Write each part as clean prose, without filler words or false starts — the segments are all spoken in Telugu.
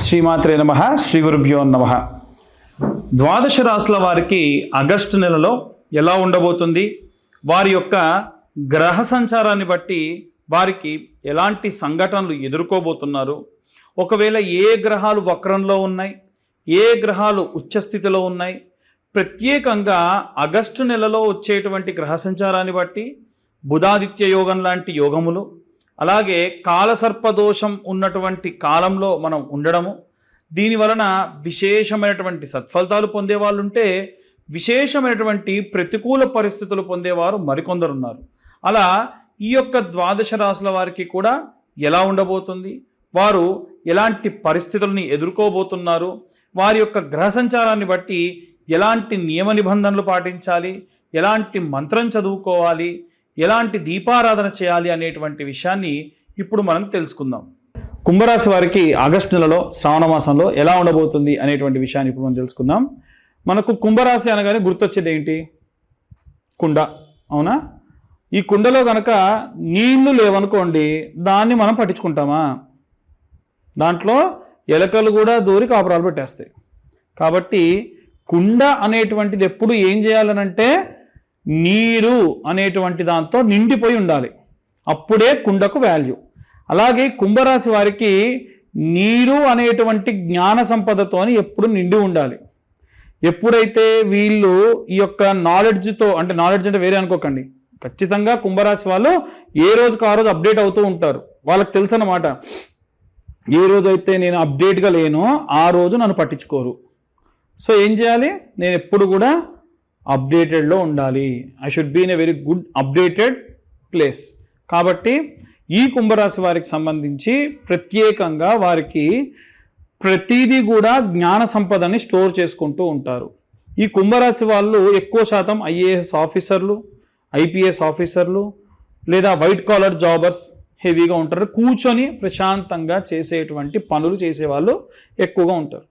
శ్రీమాత్రే నమః. శ్రీ గురుభ్యో నమః. ద్వాదశ రాశుల వారికి ఆగస్టు నెలలో ఎలా ఉండబోతుంది, వారి యొక్క గ్రహ సంచారాన్ని బట్టి వారికి ఎలాంటి సంఘటనలు ఎదుర్కోబోతున్నారు, ఒకవేళ ఏ గ్రహాలు వక్రంలో ఉన్నాయి, ఏ గ్రహాలు ఉచ్చస్థితిలో ఉన్నాయి, ప్రత్యేకంగా ఆగస్టు నెలలో వచ్చేటువంటి గ్రహ సంచారాన్ని బట్టి బుధాదిత్య యోగం లాంటి యోగములు, అలాగే కాలసర్పదోషం ఉన్నటువంటి కాలంలో మనం ఉండడము, దీని వలన విశేషమైనటువంటి సత్ఫలితాలు పొందేవాళ్ళు ఉంటే విశేషమైనటువంటి ప్రతికూల పరిస్థితులు పొందేవారు మరికొందరు ఉన్నారు. అలా ఈ యొక్క ద్వాదశ రాశుల వారికి కూడా ఎలా ఉండబోతుంది, వారు ఎలాంటి పరిస్థితులని ఎదుర్కోబోతున్నారు, వారి యొక్క గ్రహ సంచారాన్ని బట్టి ఎలాంటి నియమ నిబంధనలు పాటించాలి, ఎలాంటి మంత్రం చదువుకోవాలి, ఎలాంటి దీపారాధన చేయాలి అనేటువంటి విషయాన్ని ఇప్పుడు మనం తెలుసుకుందాం. కుంభరాశి వారికి ఆగస్టు నెలలో శ్రావణ మాసంలో ఎలా ఉండబోతుంది అనేటువంటి విషయాన్ని ఇప్పుడు మనం తెలుసుకుందాం. మనకు కుంభరాశి అనగానే గుర్తొచ్చేది ఏంటి? కుండ, అవునా? ఈ కుండలో కనుక నీళ్లు లేవనుకోండి, దాన్ని మనం పట్టించుకుంటామా? దాంట్లో ఎలకలు కూడా దూరి కాపురాలు పెట్టేస్తాయి. కాబట్టి కుండ అనేటువంటిది ఎప్పుడు ఏం చేయాలనంటే నీరు అనేటువంటి దాంతో నిండిపోయి ఉండాలి, అప్పుడే కుండకు వాల్యూ. అలాగే కుంభరాశి వారికి నీరు అనేటువంటి జ్ఞాన సంపదతోని ఎప్పుడు నిండి ఉండాలి. ఎప్పుడైతే వీళ్ళు ఈ యొక్క నాలెడ్జ్తో, అంటే నాలెడ్జ్ అంటే వేరే అనుకోకండి, ఖచ్చితంగా కుంభరాశి వాళ్ళు ఏ రోజుకు ఆ రోజు అప్డేట్ అవుతూ ఉంటారు. వాళ్ళకి తెలుసు అన్నమాట, ఏ రోజైతే నేను అప్డేట్గా లేనో ఆ రోజు నన్ను పట్టించుకోరు. సో ఏం చేయాలి? నేను ఎప్పుడు కూడా అప్డేటెడ్లో ఉండాలి. I should be in a very good updated place. కాబట్టి ఈ కుంభరాశి వారికి సంబంధించి ప్రత్యేకంగా వారికి ప్రతిదీ కూడా జ్ఞాన సంపదని స్టోర్ చేసుకుంటూ ఉంటారు. ఈ కుంభరాశి వాళ్ళు ఎక్కువ శాతం ఐఏఎస్ ఆఫీసర్లు, ఐపీఎస్ ఆఫీసర్లు లేదా వైట్ కాలర్ జాబర్స్ హెవీగా ఉంటారు. కూర్చొని ప్రశాంతంగా చేసేటువంటి పనులు చేసేవాళ్ళు ఎక్కువగా ఉంటారు.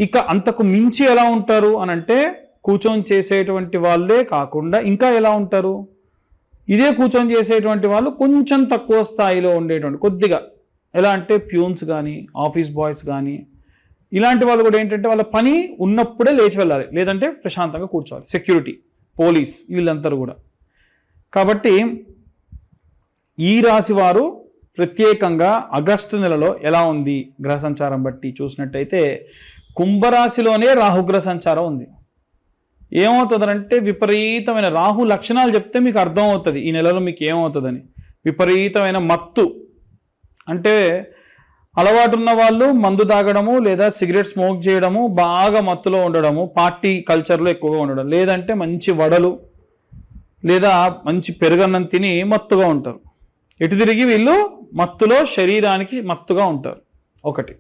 ఇక అంతకు మించి ఎలా ఉంటారు అనంటే, కూర్చొని చేసేటువంటి వాళ్ళే కాకుండా ఇంకా ఎలా ఉంటారు? ఇదే కూర్చొని చేసేటువంటి వాళ్ళు కొంచెం తక్కువ స్థాయిలో ఉండేటువంటి, కొద్దిగా ఎలా అంటే ప్యూన్స్ కానీ, ఆఫీస్ బాయ్స్ కానీ, ఇలాంటి వాళ్ళు కూడా ఏంటంటే వాళ్ళ పని ఉన్నప్పుడే లేచి వెళ్ళాలి, లేదంటే ప్రశాంతంగా కూర్చోవాలి. సెక్యూరిటీ, పోలీస్, వీళ్ళందరూ కూడా. కాబట్టి ఈ రాశి వారు ప్రత్యేకంగా ఆగస్టు నెలలో ఎలా ఉంది గ్రహ సంచారం బట్టి చూసినట్టయితే, కుంభరాశిలోనే రాహుగ్రహ సంచారం ఉంది. ఏమవుతుందంటే విపరీతమైన రాహు లక్షణాలు చెప్తే మీకు అర్థమవుతుంది ఈ నెలలో మీకు ఏమవుతుందని. విపరీతమైన మత్తు, అంటే అలవాటు ఉన్న వాళ్ళు మందు తాగడము లేదా సిగరెట్ స్మోక్ చేయడము, బాగా మత్తులో ఉండడము, పార్టీ కల్చర్లో ఎక్కువగా ఉండడం, లేదంటే మంచి వడలు లేదా మంచి పెరుగన్నం తిని మత్తుగా ఉంటారు. ఎటు తిరిగి వీళ్ళు మత్తులో, శరీరానికి మత్తుగా ఉంటారు. ఒకటి.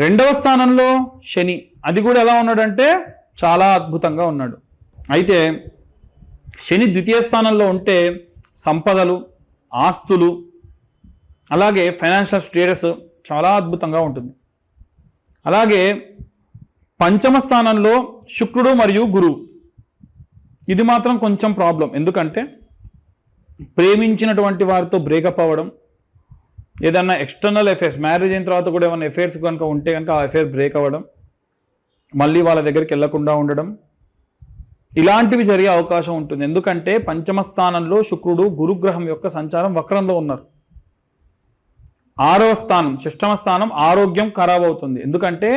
రెండవ స్థానంలో శని, అది కూడా ఎలా ఉన్నాడంటే చాలా అద్భుతంగా ఉన్నాడు. అయితే శని ద్వితీయ స్థానంలో ఉంటే సంపదలు, ఆస్తులు, అలాగే ఫైనాన్షియల్ స్టేటస్ చాలా అద్భుతంగా ఉంటుంది. అలాగే పంచమ స్థానంలో శుక్రుడు మరియు గురువు, ఇది మాత్రం కొంచెం ప్రాబ్లం. ఎందుకంటే ప్రేమించినటువంటి వారితో బ్రేకప్ అవ్వడం, ఏదన్నా ఎక్స్టర్నల్ అఫైర్స్, మ్యారేజ్ అయిన తర్వాత కూడా ఏమైనా అఫైర్స్ కనుక ఉంటే కనుక ఆ అఫైర్ బ్రేక్ అవ్వడం, మళ్ళీ వాళ్ళ దగ్గరికి వెళ్లకుండా ఉండడం, ఇలాంటివి జరిగే అవకాశం ఉంటుంది. ఎందుకంటే పంచమ స్థానంలో శుక్రుడు గురుగ్రహం యొక్క సంచారం వక్రంలో ఉన్నారు. ఆరవ స్థానం, షష్టమ స్థానం ఆరోగ్యం ఖరాబ్ అవుతుంది. ఎందుకంటే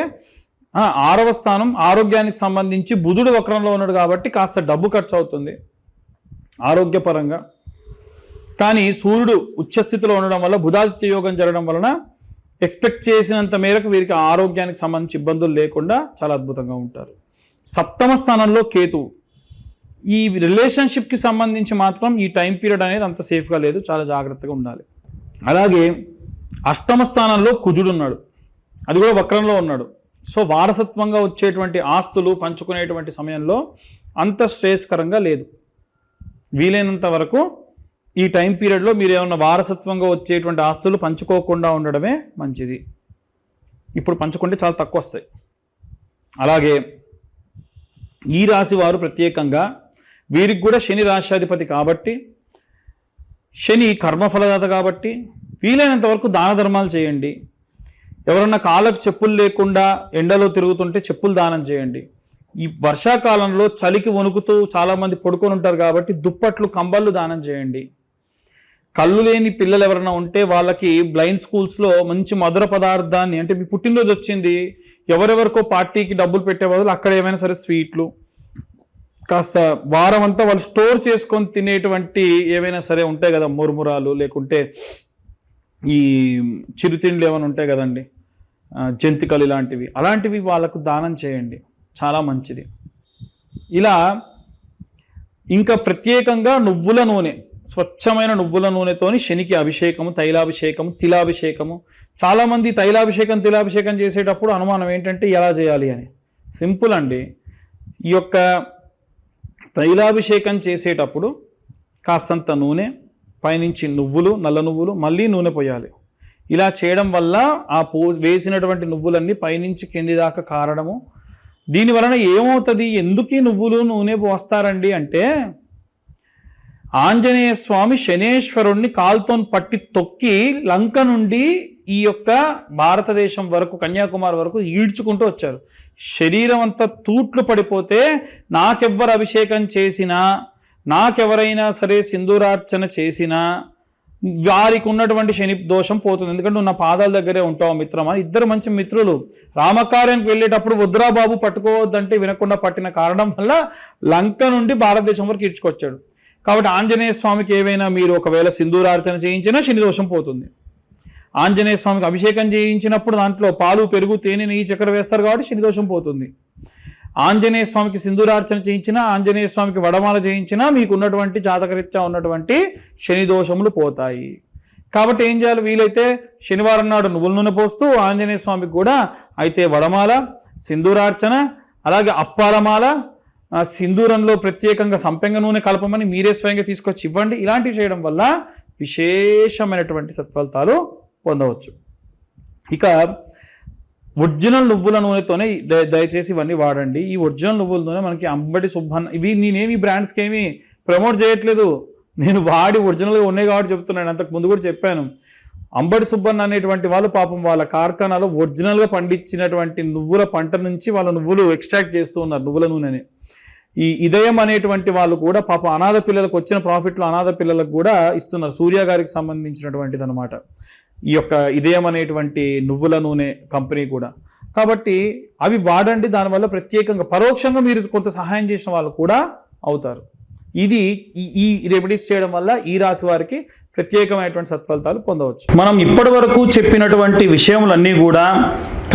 ఆరవ స్థానం ఆరోగ్యానికి సంబంధించి బుధుడు వక్రంలో ఉన్నాడు కాబట్టి కాస్త డబ్బు ఖర్చు అవుతుంది ఆరోగ్యపరంగా. కానీ సూర్యుడు ఉచ్చస్థితిలో ఉండడం వల్ల, బుధాదిత్య యోగం జరగడం వలన ఎక్స్పెక్ట్ చేసినంత మేరకు వీరికి ఆరోగ్యానికి సంబంధించి ఇబ్బందులు లేకుండా చాలా అద్భుతంగా ఉంటారు. సప్తమ స్థానంలో కేతువు, ఈ రిలేషన్షిప్కి సంబంధించి మాత్రం ఈ టైం పీరియడ్ అనేది అంత సేఫ్గా లేదు, చాలా జాగ్రత్తగా ఉండాలి. అలాగే అష్టమ స్థానంలో కుజుడు ఉన్నాడు, అది కూడా వక్రంలో ఉన్నాడు. సో వారసత్వంగా వచ్చేటువంటి ఆస్తులు పంచుకునేటువంటి సమయంలో అంత శ్రేయస్కరంగా లేదు. వీలైనంత వరకు ఈ టైం పీరియడ్లో మీరు ఏమన్నా వారసత్వంగా వచ్చేటువంటి ఆస్తులు పంచుకోకుండా ఉండడమే మంచిది. ఇప్పుడు పంచుకుంటే చాలా తక్కువ వస్తాయి. అలాగే ఈ రాశి వారు ప్రత్యేకంగా, వీరికి కూడా శని రాశ్యాధిపతి కాబట్టి, శని కర్మఫలదాత కాబట్టి వీలైనంత వరకు దాన ధర్మాలు చేయండి. ఎవరన్నా కాళ్ళకు చెప్పులు లేకుండా ఎండలో తిరుగుతుంటే చెప్పులు దానం చేయండి. ఈ వర్షాకాలంలో చలికి వణుకుతూ చాలామంది పడుకొని ఉంటారు కాబట్టి దుప్పట్లు కంబళ్ళు దానం చేయండి. కళ్ళు లేని పిల్లలు ఎవరైనా ఉంటే వాళ్ళకి బ్లైండ్ స్కూల్స్లో మంచి మధుర పదార్థాన్ని, అంటే మీ పుట్టినరోజు వచ్చింది, ఎవరెవరికో పార్టీకి డబ్బులు పెట్టే బదులు అక్కడ ఏమైనా సరే స్వీట్లు, కాస్త వారం అంతా వాళ్ళు స్టోర్ చేసుకొని తినేటువంటి ఏమైనా సరే ఉంటాయి కదా, మురుమురాలు, లేకుంటే ఈ చిరుతిండ్లు ఏమైనా ఉంటాయి కదండి, జంతికలు ఇలాంటివి, అలాంటివి వాళ్ళకు దానం చేయండి, చాలా మంచిది. ఇలా ఇంకా ప్రత్యేకంగా నువ్వుల నూనె, స్వచ్ఛమైన నువ్వుల నూనెతోని శనికి అభిషేకము, తైలాభిషేకము, తిలాభిషేకము. చాలామంది తైలాభిషేకం తిలాభిషేకం చేసేటప్పుడు అనుమానం ఏంటంటే ఎలా చేయాలి అని. సింపుల్ అండి. ఈ యొక్క తైలాభిషేకం చేసేటప్పుడు కాస్తంత నూనె, పైనుంచి నువ్వులు, నల్ల నువ్వులు, మళ్ళీ నూనె పోయాలి. ఇలా చేయడం వల్ల ఆ వేసినటువంటి నువ్వులన్నీ పైనుంచి కింది దాకా కారడము. దీనివలన ఏమవుతుంది, ఎందుకు నువ్వులు నూనె పోస్తారండి అంటే, ఆంజనేయ స్వామి శనేశ్వరుణ్ణి కాలుతో పట్టి తొక్కి లంక నుండి ఈ యొక్క భారతదేశం వరకు, కన్యాకుమారి వరకు ఈడ్చుకుంటూ వచ్చారు. శరీరం అంతా తూట్లు పడిపోతే నాకెవ్వరు అభిషేకం చేసినా, నాకెవరైనా సరే సింధూరార్చన చేసినా వారికి ఉన్నటువంటి శని దోషం పోతుంది. ఎందుకంటే నువ్వు నా పాదాల దగ్గరే ఉంటావు మిత్రమా. ఇద్దరు మంచి మిత్రులు రామకార్యానికి వెళ్ళేటప్పుడు వద్దురా బాబు పట్టుకోవద్దంటే వినకుండా పట్టిన కారణం వల్ల లంక నుండి భారతదేశం వరకు ఈడ్చుకొచ్చాడు. కాబట్టి ఆంజనేయ స్వామికి ఏవైనా మీరు ఒకవేళ సింధూరార్చన చేయించినా శని దోషం పోతుంది. ఆంజనేయ స్వామికి అభిషేకం చేయించినప్పుడు దాంట్లో పాలు, పెరుగు, తేనె, నెయ్యి, చక్కెర వేస్తారు కాబట్టి శని దోషం పోతుంది. ఆంజనేయ స్వామికి సింధూరార్చన చేయించినా, ఆంజనేయ స్వామికి వడమాల చేయించినా మీకు ఉన్నటువంటి జాతకరీత్యా ఉన్నటువంటి శని దోషములు పోతాయి. కాబట్టి ఏం చేయాలి, వీలైతే శనివారం నాడు నువ్వుల నూనె పోస్తూ ఆంజనేయ స్వామికి కూడా అయితే వడమాల, సింధూరార్చన, అలాగే అప్పాలమాల, సింధూరంలో ప్రత్యేకంగా సంపెంగ నూనె కలపమని మీరే స్వయంగా తీసుకొచ్చి ఇవ్వండి. ఇలాంటివి చేయడం వల్ల విశేషమైనటువంటి సత్ఫలితాలు పొందవచ్చు. ఇక ఒరిజినల్ నువ్వుల నూనెతోనే దయచేసి ఇవన్నీ వాడండి. ఈ ఒరిజినల్ నువ్వుల నూనె మనకి అంబటి సుబ్బన్న, ఇవి నేనేమి బ్రాండ్స్కి ఏమి ప్రమోట్ చేయట్లేదు, నేను వాడి ఒరిజినల్గా ఉన్నాయి కాబట్టి చెప్తున్నాను. అంతకు ముందు కూడా చెప్పాను. అంబటి సుబ్బన్న అనేటువంటి వాళ్ళు పాపం వాళ్ళ కార్ఖానాలో ఒరిజినల్గా పండించినటువంటి నువ్వుల పంట నుంచి వాళ్ళ నువ్వులు ఎక్స్ట్రాక్ట్ చేస్తూ ఉన్నారు, నువ్వుల నూనెని. ఈ ఇదయం అనేటువంటి వాళ్ళు కూడా పాపం అనాథ పిల్లలకు వచ్చిన ప్రాఫిట్లో అనాథ పిల్లలకు కూడా ఇస్తున్నారు. సూర్య గారికి సంబంధించినటువంటిది అనమాట ఈ యొక్క ఇదయం అనేటువంటి నువ్వుల నూనె కంపెనీ కూడా. కాబట్టి అవి వాడండి. దానివల్ల ప్రత్యేకంగా పరోక్షంగా మీరు కొంత సహాయం చేసిన వాళ్ళు కూడా అవుతారు. ఇది ఈ రెమెడీస్ చేయడం వల్ల ఈ రాశి వారికి ప్రత్యేకమైనటువంటి సత్ఫలితాలు పొందవచ్చు. మనం ఇప్పటి వరకు చెప్పినటువంటి విషయములన్నీ కూడా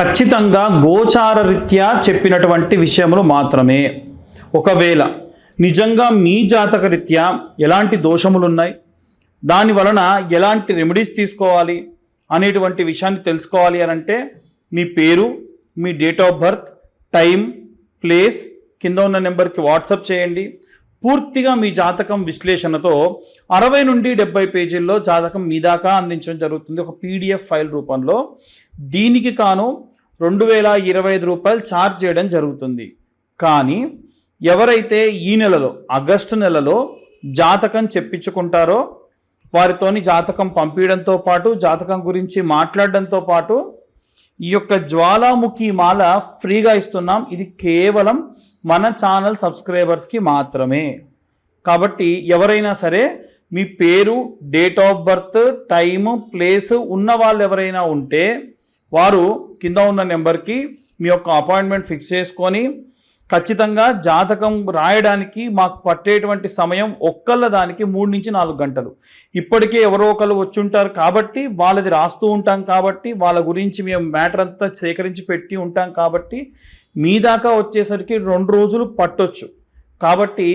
ఖచ్చితంగా గోచార రీత్యా చెప్పినటువంటి విషయములు మాత్రమే. ఒకవేళ నిజంగా మీ జాతక రీత్యా ఎలాంటి దోషములు ఉన్నాయి, దాని వలన ఎలాంటి రెమెడీస్ తీసుకోవాలి అనేటువంటి విషయాన్ని తెలుసుకోవాలి అని అంటే మీ పేరు, మీ date of birth, time, place కింద ఉన్న నెంబర్కి వాట్సాప్ చేయండి. పూర్తిగా మీ జాతకం విశ్లేషణతో 60 నుండి 70 పేజీల్లో జాతకం మీ దాకా అందించడం జరుగుతుంది ఒక PDF ఫైల్ రూపంలో. దీనికి కాను 2025 రూపాయలు ఛార్జ్ చేయడం జరుగుతుంది. కానీ ఎవరైతే ఈ నెలలో ఆగస్టు నెలలో జాతకం చెప్పించుకుంటారో వారితోని జాతకం పంపించడంతో పాటు జాతకం గురించి మాట్లాడడంతో పాటు ఈ యొక్క జ్వాలాముఖి మాల ఫ్రీగా ఇస్తున్నాం. ఇది కేవలం మన ఛానల్ సబ్స్క్రైబర్స్కి మాత్రమే. కాబట్టి ఎవరైనా సరే మీ పేరు, date of birth, time, place ఉన్న వాళ్ళు ఎవరైనా ఉంటే వారు కింద ఉన్న నెంబర్కి మీ యొక్క అపాయింట్మెంట్ ఫిక్స్ చేసుకొని ఖచ్చితంగా జాతకం రాయడానికి మాకు పట్టేటువంటి సమయం ఒక్కళ్ళ దానికి 3 నుంచి 4 గంటలు. ఇప్పటికే ఎవరో ఒకళ్ళు వచ్చి ఉంటారు కాబట్టి వాళ్ళది రాస్తూ ఉంటాం, కాబట్టి వాళ్ళ గురించి మేము మ్యాటర్ అంతా సేకరించి పెట్టి ఉంటాం, కాబట్టి మీ దాకా వచ్చేసరికి 2 రోజులు పట్టొచ్చు. కాబట్టి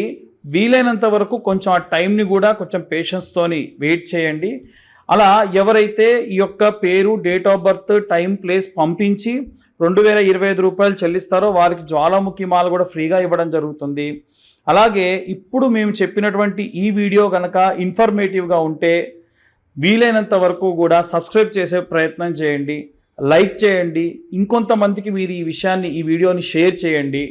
వీలైనంత వరకు కొంచెం ఆ టైంని కూడా కొంచెం పేషెన్స్తోని వెయిట్ చేయండి. అలా ఎవరైతే ఈ యొక్క పేరు, date of birth, time, place పంపించి 2025 రూపాయలు చెల్లిస్తారో వారికి జ్వాలాముఖి మాల కూడా ఫ్రీగా ఇవ్వడం జరుగుతుంది. అలాగే ఇప్పుడు మేము చెప్పినటువంటి ఈ వీడియో కనుక ఇన్ఫర్మేటివ్గా ఉంటే వీలైనంత వరకు కూడా సబ్స్క్రైబ్ చేసే ప్రయత్నం చేయండి, లైక్ చేయండి, ఇంకొంతమందికి మీరు ఈ వీడియోని షేర్ చేయండి.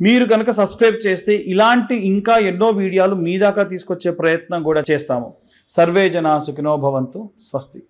మీరు కనుక సబ్స్క్రైబ్ చేస్తే ఇలాంటి ఇంకా ఎన్నో వీడియోలు మీ దాకా తీసుకొచ్చే ప్రయత్నం కూడా చేస్తాము. సర్వే జనా సుఖినో భవంతు. స్వస్తి.